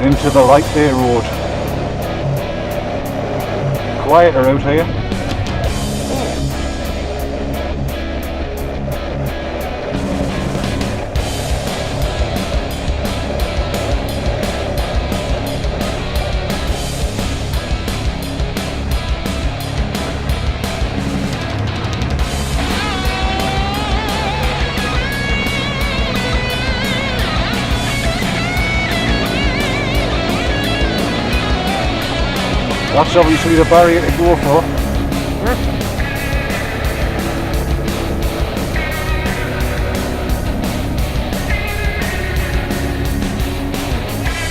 into the Light Bay Road. Quieter out here. That's obviously the barrier to go for.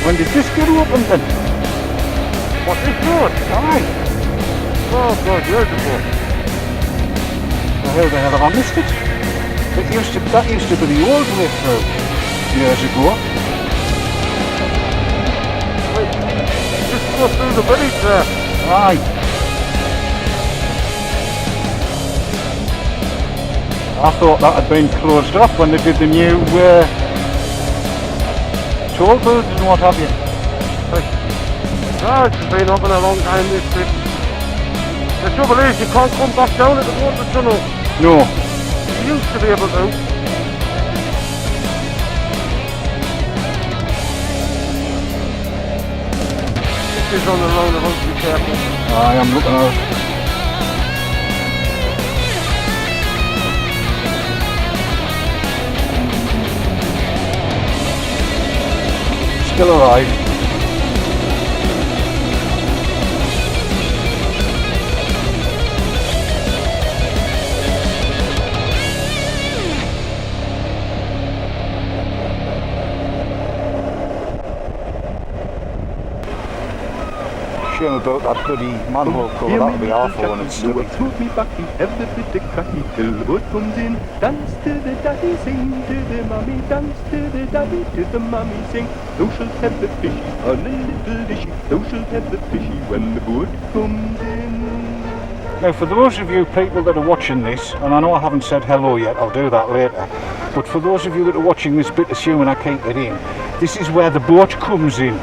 When did this get opened then? What, this road? Aye. Oh God, years ago. How the hell have I missed it? That used to be the old way through years ago. Just go through the village there. Aye. I thought that had been closed off when they did the new toll booths and what have you. No, it's been open a long time, this bit. The trouble is, you can't come back down at the water tunnel. No. You used to be able to. This is on the road, I want to be careful. I am looking out. Still alive. Shame about that bloody manhole cover, that would be awful when it's sticky. Took me back in every bit of cracky till the boat comes in. Dance to the daddy, sing to the mummy, dance to the daddy, to the mummy, sing. Thou shalt have the fishy on a little dishy, thou shalt have the fishy when the boat comes in. Now for those of you people that are watching this, and I know I haven't said hello yet, I'll do that later, but for those of you that are watching this bit, assuming I keep it in, this is where the boat comes in,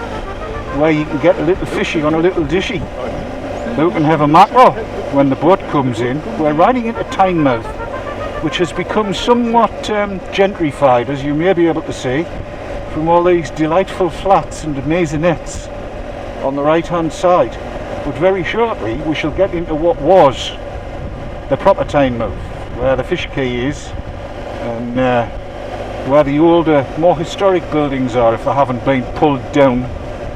where you can get a little fishy on a little dishy. You can have a mackerel when the boat comes in. We're riding into Tynemouth, which has become somewhat gentrified, as you may be able to see, from all these delightful flats and maisonettes on the right hand side. But very shortly we shall get into what was the proper Tynemouth, where the fish quay is, and where the older, more historic buildings are, if they haven't been pulled down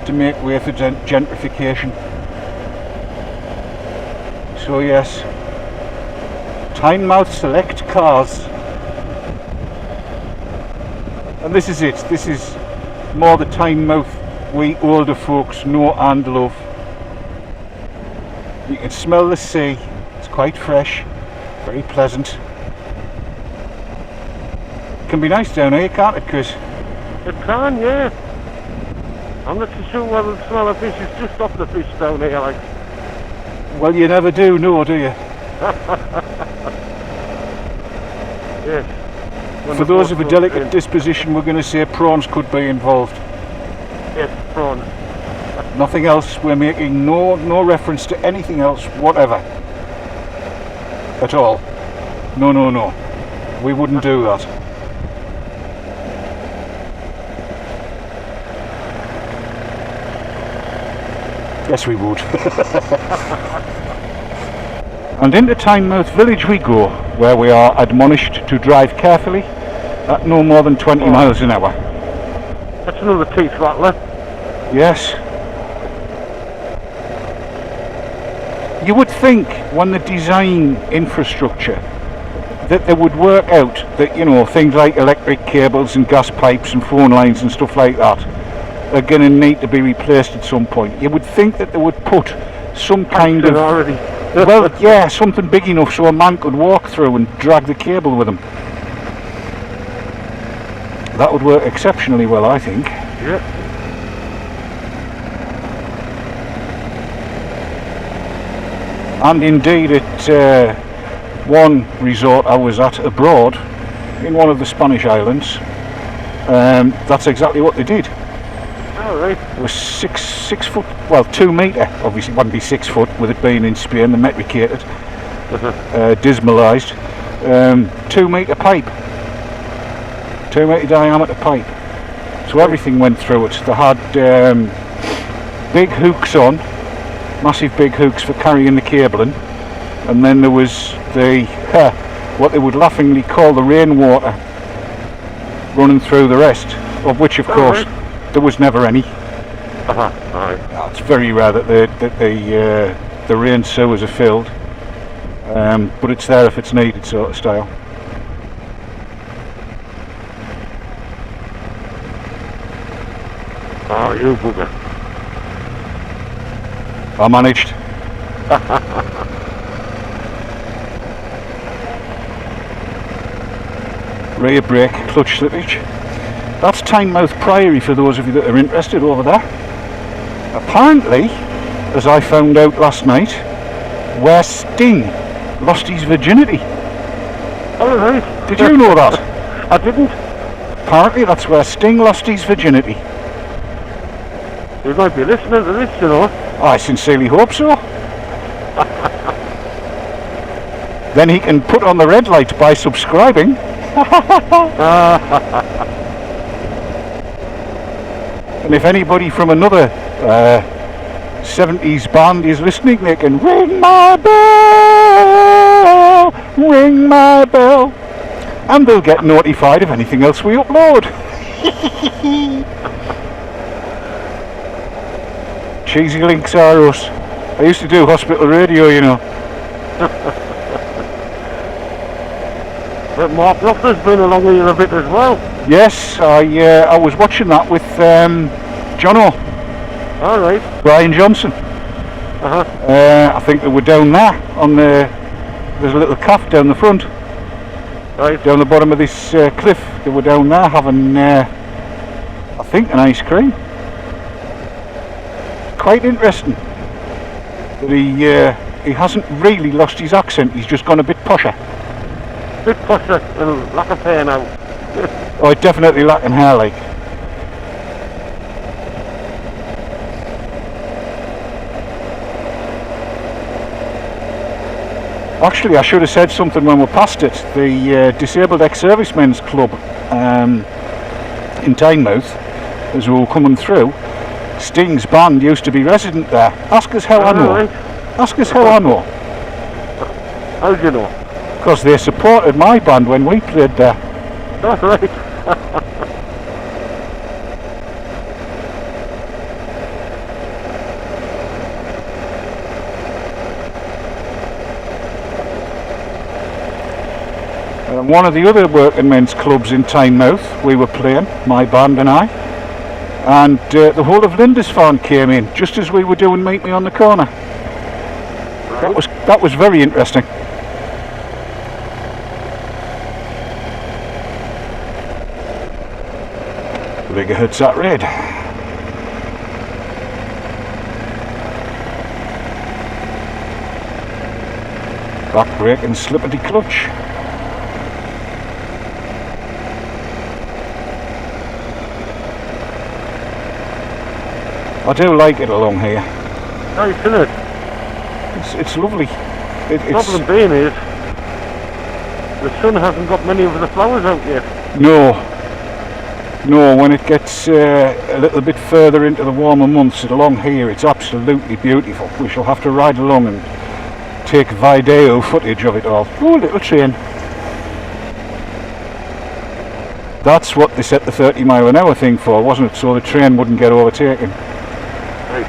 to make way for gentrification. So yes, Tynemouth select cars, and this is it. This is more the Tynemouth we older folks know and love. You can smell the sea. It's quite fresh, very pleasant. It can be nice down here, can't it, Chris? It can, yeah. I'm not too sure whether the smell of fish is just off the fish down here, like. Well, you never do know, do you? Yes. For those of a delicate disposition, we're going to say prawns could be involved. Yes, prawns. Nothing else. We're making no reference to anything else whatever. At all. No. We wouldn't do that. Yes, we would. And into Tynemouth village we go, where we are admonished to drive carefully at no more than 20 miles an hour. That's another teeth rattler. Yes. You would think when they design infrastructure that they would work out that, you know, things like electric cables and gas pipes and phone lines and stuff like that are going to need to be replaced at some point. You would think that they would put some kind of... already. Well, yeah, something big enough so a man could walk through and drag the cable with him. That would work exceptionally well, I think. Yeah. And indeed at one resort I was at abroad, in one of the Spanish islands, that's exactly what they did. Alright. It was six foot, well 2 metre, obviously it wouldn't be 6 foot with it being in Spain, the metricated, dismalised. 2 metre pipe, 2 metre diameter pipe. So everything went through it. They had big hooks on, massive big hooks for carrying the cabling, and then there was the what they would laughingly call the rainwater running through the rest, of which of course there was never any. It's very rare that the rain sewers are filled, but it's there if it's needed, sort of style. Oh, you bugger. I managed. Rear brake, clutch slippage. That's Tynemouth Priory for those of you that are interested over there. Apparently, as I found out last night, where Sting lost his virginity. Alright. Did you know that? I didn't. Apparently that's where Sting lost his virginity. You might be listening to this, you know. I sincerely hope so. Then he can put on the red light by subscribing. And if anybody from another 70s band is listening, they can ring my bell, and they'll get notified of anything else we upload. Cheesy links are us. I used to do hospital radio, you know. But Mark Loeffler's been along here a bit as well. Yes, I was watching that with Jono. Alright. Brian Johnson. I think they were down there on there's a little calf down the front. Right. Down the bottom of this cliff. They were down there having I think an ice cream. Quite interesting that he hasn't really lost his accent, he's just gone a bit posher. Bit posher and lack of hair now. Oh, definitely lacking hair, like. Actually, I should have said something when we passed it. The Disabled Ex-Servicemen's Club in Tynemouth, as we were coming through, Sting's band used to be resident there. Ask us how I know. Right. Ask us how I know. How do you know? Because they supported my band when we played there. Alright. And one of the other working men's clubs in Tynemouth, we were playing, my band and I, and the whole of Lindisfarne came in just as we were doing Meet Me on the Corner. Right. That was very interesting. Gigahertz at red. Back brake and slippity clutch. I do like it along here. Nice, isn't it? It's lovely. The problem being is the sun hasn't got many of the flowers out yet. No, when it gets a little bit further into the warmer months along here, it's absolutely beautiful. We shall have to ride along and take video footage of it all. Oh, little train. That's what they set the 30-mile-an-hour thing for, wasn't it? So the train wouldn't get overtaken. Right.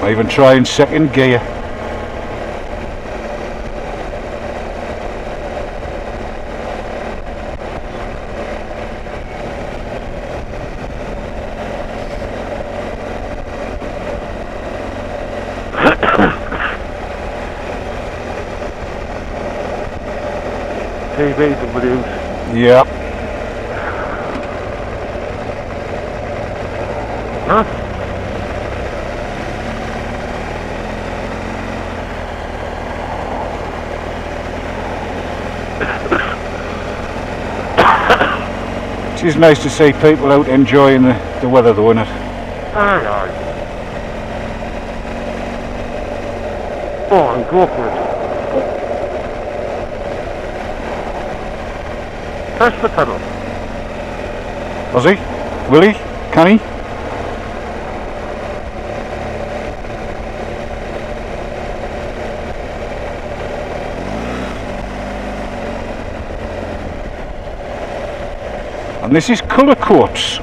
I even try in second gear. TVWs. Yeah. Huh? It is nice to see people out enjoying the weather though, isn't it? Aye, aye. Oh, and go for it. Press the pedal. Was he? Will he? Can he? And this is Cullercoats.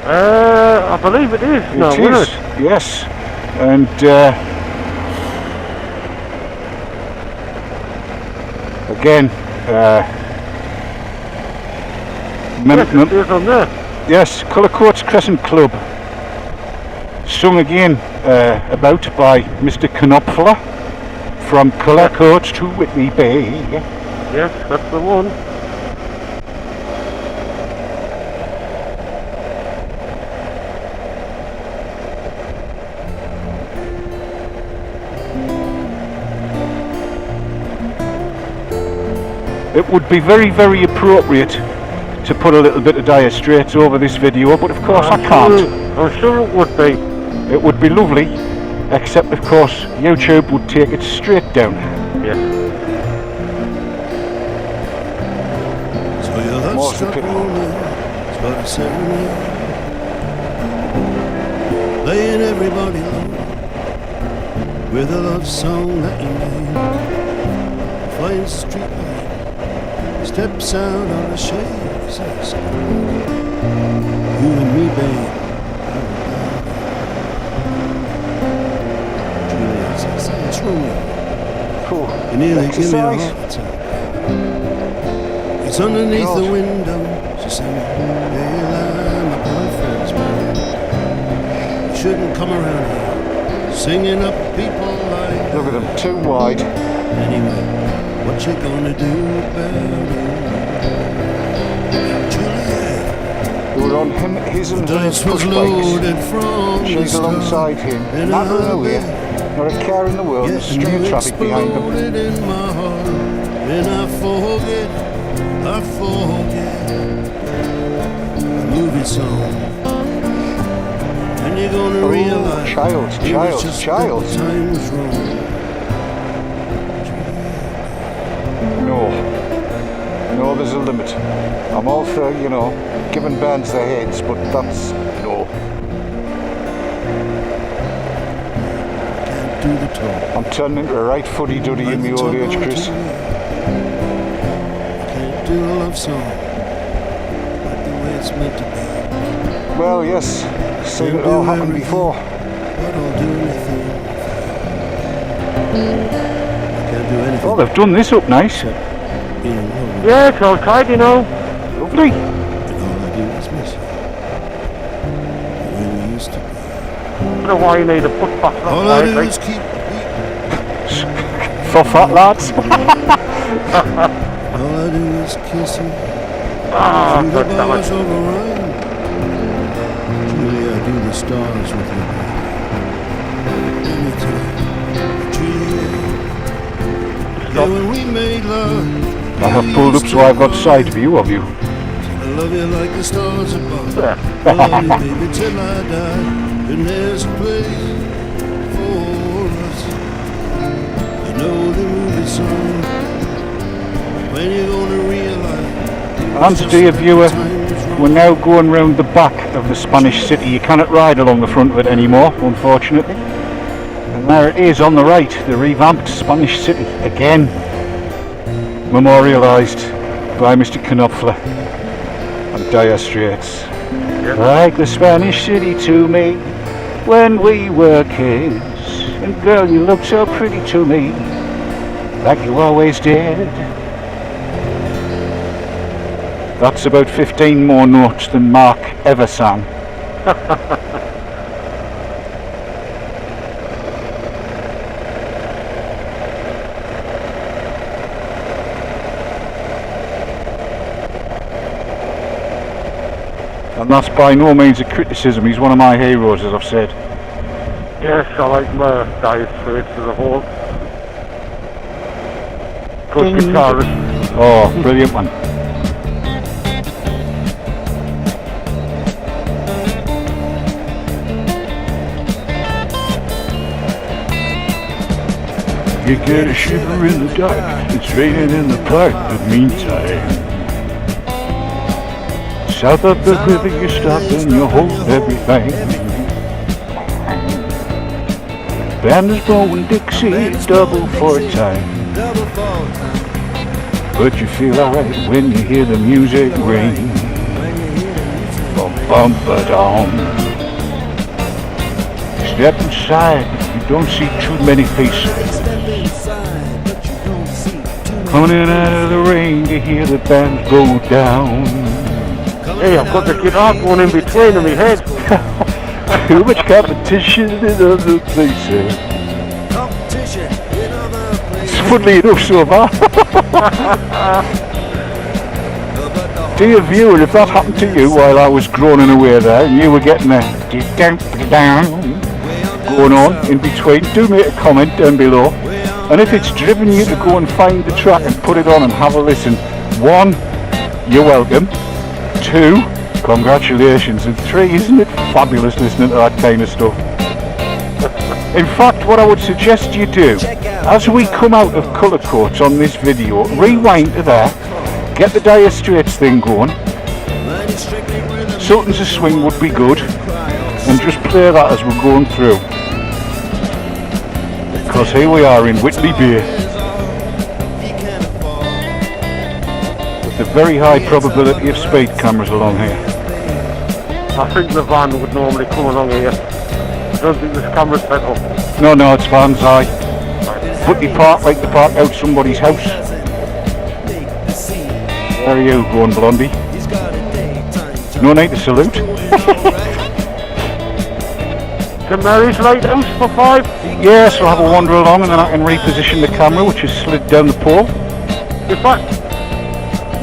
I believe it is now, isn't it? Yes. And again, Yes, it is on there. yes, Cullercoats Crescent Club. Sung again about by Mr. Knopfler from Cullercoats to Whitley Bay. Yes, that's the one. It would be very, very appropriate to put a little bit of Dire Straits over this video, but of course I can't. I'm sure it would be. It would be lovely, except of course YouTube would take it straight down. Yes. So your heart More struck than rolling, start a serenade, laying everybody low with a love song that you made. Flying street light steps out on a shade, says, you and me, babe. Julia says, it's Romeo. Cool. You nearly give me a Exercise. heart attack. It's underneath God. the window. She said, hey, I'm my boyfriend's man. You shouldn't come around here singing up people like Look at them, too wide. Anyway, what you gonna do about it? Juliet, They were on him, his and the hers dice was push bikes. loaded from the She's start. alongside him, In not a running away, heartbeat. not a care in the world, Yes, string of you traffic behind them. exploded in my heart, and I forget a movie song. And you're gonna Oh, realize child, it child, was just child. that the time was wrong. No, there's a limit. I'm all for, you know, giving bands their heads, but that's no. Can't do the talk. I'm turning into a right fuddy-duddy in my old age, Chris. Can't do a love song like the way it's meant to be. Well, yes, seen it all happen before. But I'll do anything. I can't do anything. Oh, they've done this up nice. Being alone. Yeah, it's all tight, you know. Lovely. And all I do is miss you. The way we used to be. I don't know why you need a foot past that All I way, do like. is keep the beat. For fat lads. All I do is kiss you. Ah, Through the God damn bars it. of Orion. Julie, I do the stars with you. Anytime. Julie. Yeah, when we made love. I have pulled up so I've got side view of you. I love you like the stars above. Yeah. I love you, baby, till I die. And there's a place for us. You know the movie song. When you're gonna realize. And dear viewer, we're now going round the back of the Spanish city. You cannot ride along the front of it anymore, unfortunately. And there it is on the right, the revamped Spanish city again. Memorialised by Mr. Knopfler and Dire Straits. Yep. Like the Spanish city to me when we were kids. And girl, you looked so pretty to me, like you always did. That's about 15 more notes than Mark ever sang. And that's by no means a criticism, he's one of my heroes, as I've said. Yes, I like my Dire Straits as a whole. Good guitarist. Oh, brilliant one. You get a shiver in the dark, it's raining in the park, but meantime, south of the river you stop and you hold everything. Band is blowing Dixie, double for time, but you feel alright when you hear the music ring. Bum bum ba dum. Step inside, you don't see too many faces. Coming out of the rain to hear the band go down. Hey, I've got the guitar going in between in my head. Too much competition in other places. Funnily enough, so far. Dear viewer, if that happened to you while I was groaning away there and you were getting a down going on in between, do make a comment down below. And if it's driven you to go and find the track and put it on and have a listen, 1, you're welcome. 2, congratulations. And 3, isn't it fabulous listening to that kind of stuff? In fact, what I would suggest you do, as we come out of Cullercoats on this video, rewind to there, get the Dire Straits thing going, Sultans of Swing would be good, and just play that as we're going through. Because here we are in Whitley Bay, with a very high probability of speed cameras along here. I think the van would normally come along here. I don't think there's cameras set up. No, it's vans high. But they park like they park out somebody's house. Where are you going, Blondie? No need to salute. St Mary's Lighthouse for 5? Yes, we'll have a wander along and then I can reposition the camera, which is slid down the pole. In fact,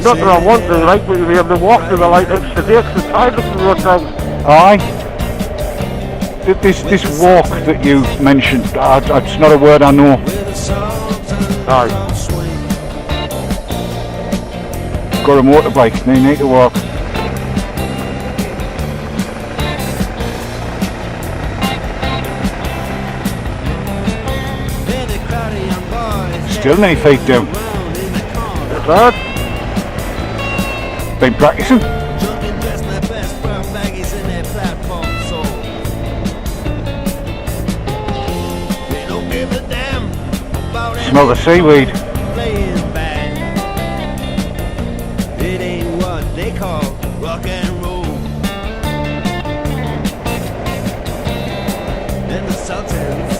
not that I want to, like, we'll be able to walk to the lighthouse today because the tide looks right down. Aye. This walk that you mentioned, it's not a word I know. Aye. Got a motorbike, they need to walk. Still many feet down. What's that? Been practicing. Smell the seaweed. It ain't what they call rock and roll. And the Sultans.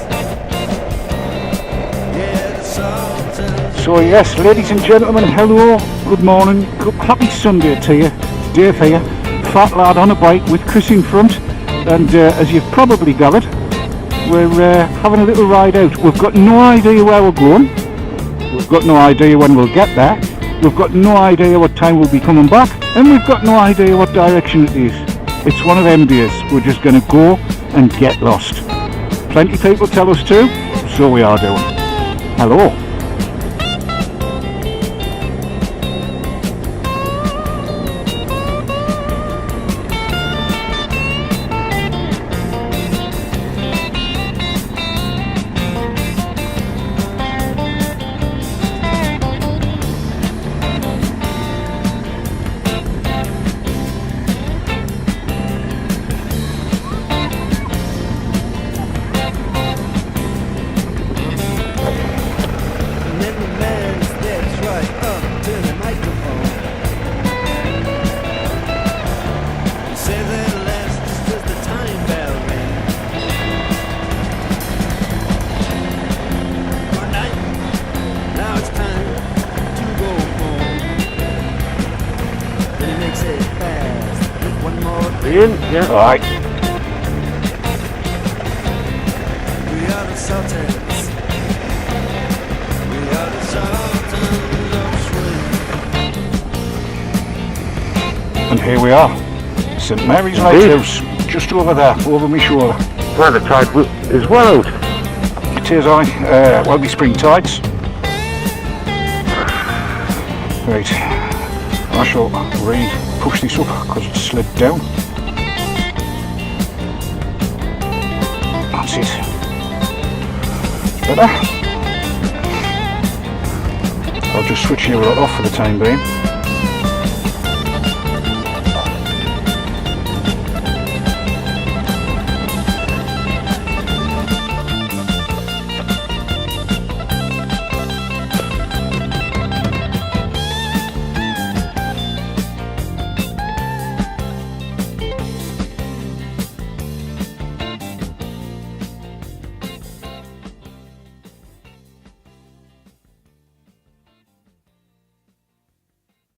Yeah, the Sultans. So yes, ladies and gentlemen, hello, good morning, happy Sunday to you. It's Dave here, fat lad on a bike with Chris in front, and as you've probably gathered, we're having a little ride out. We've got no idea where we're going, we've got no idea when we'll get there, we've got no idea what time we'll be coming back, and we've got no idea what direction it is. It's one of them days, we're just going to go and get lost. Plenty of people tell us to, so we are doing. Hello. Yeah. Alright. We are the Sultans. We are the Sultans of Swing. And here we are. St Mary's Lighthouse, just over there, over my shoulder. Well, the tide is well out. It is, well, the spring tides. Right, I shall re-push this up because it's slid down. That's it. Better. I'll just switch you off for the time being.